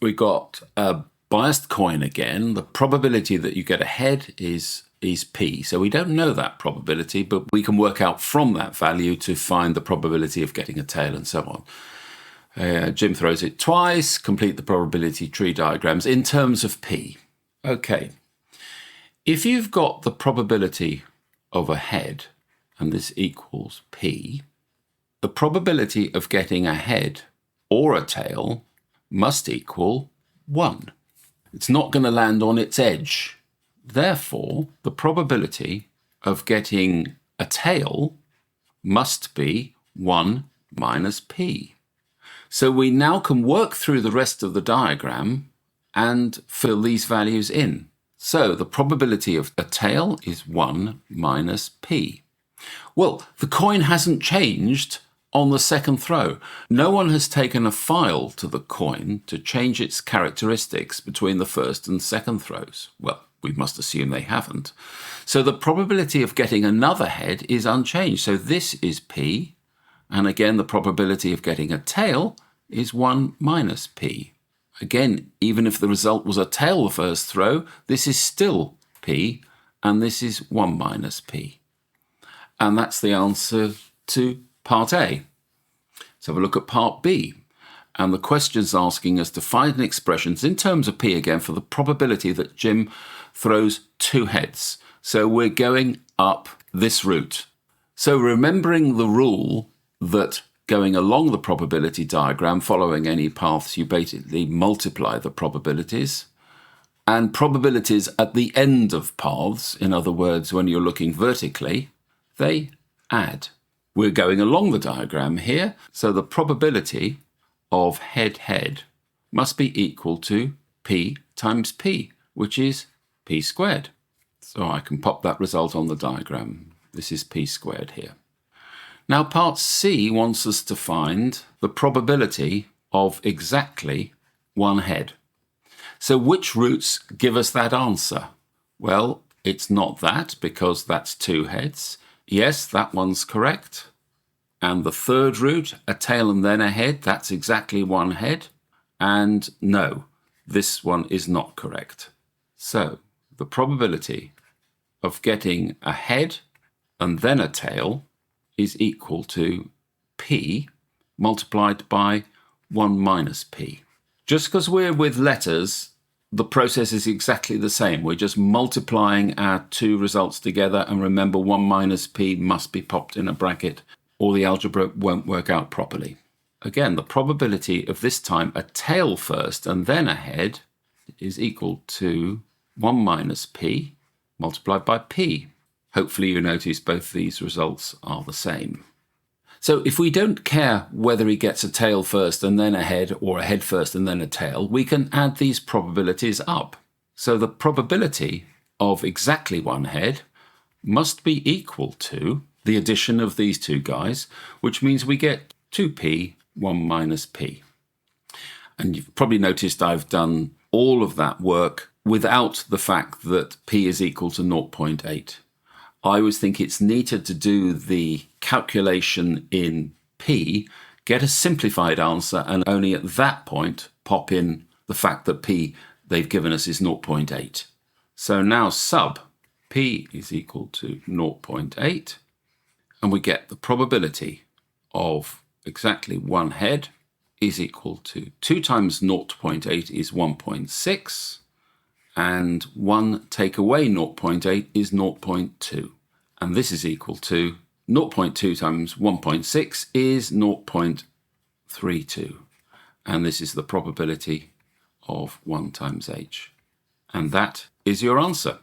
we got a biased coin again. The probability that you get a head is P. So we don't know that probability, but we can work out from that value to find the probability of getting a tail and so on. Jim throws it twice, complete the probability tree diagrams in terms of P. Okay, if you've got the probability of a head, and this equals P, the probability of getting a head or a tail must equal 1. It's not going to land on its edge. Therefore, the probability of getting a tail must be 1 minus P. So we now can work through the rest of the diagram and fill these values in. So the probability of a tail is 1 minus P. Well, the coin hasn't changed on the second throw. No one has taken a file to the coin to change its characteristics between the first and second throws. Well, we must assume they haven't. So the probability of getting another head is unchanged. So this is P. And again, the probability of getting a tail is 1 minus P. Again, even if the result was a tail the first throw, this is still P, and this is 1 minus P. And that's the answer to part A. Let's have a look at part B. And the question's asking us to find expressions in terms of P again for the probability that Jim throws 2 heads. So we're going up this route. So remembering the rule that going along the probability diagram, following any paths, you basically multiply the probabilities. And probabilities at the end of paths, in other words, when you're looking vertically, they add. We're going along the diagram here, so the probability of head-head must be equal to P times P, which is P squared. So I can pop that result on the diagram. This is P squared here. Now part C wants us to find the probability of exactly 1 head. So which roots give us that answer? Well, it's not that, because that's 2 heads. Yes, that one's correct. And the third root, a tail and then a head, that's exactly 1 head. And no, this one is not correct. So the probability of getting a head and then a tail is equal to P multiplied by 1 minus P. Just because we're with letters, the process is exactly the same. We're just multiplying our 2 results together, and remember 1 minus P must be popped in a bracket or the algebra won't work out properly. Again, the probability of this time a tail first and then a head is equal to 1 minus P multiplied by P. Hopefully you notice both these results are the same. So if we don't care whether he gets a tail first and then a head, or a head first and then a tail, we can add these probabilities up. So the probability of exactly 1 head must be equal to the addition of these 2 guys, which means we get 2P, 1 minus P. And you've probably noticed I've done all of that work without the fact that P is equal to 0.8. I always think it's neater to do the calculation in P, get a simplified answer, and only at that point pop in the fact that P they've given us is 0.8. So now sub P is equal to 0.8, and we get the probability of exactly 1 head is equal to 2 times 0.8 is 1.6, and 1 take away 0.8 is 0.2. And this is equal to 0.2 times 1.6 is 0.32. And this is the probability of 1 times h. And that is your answer.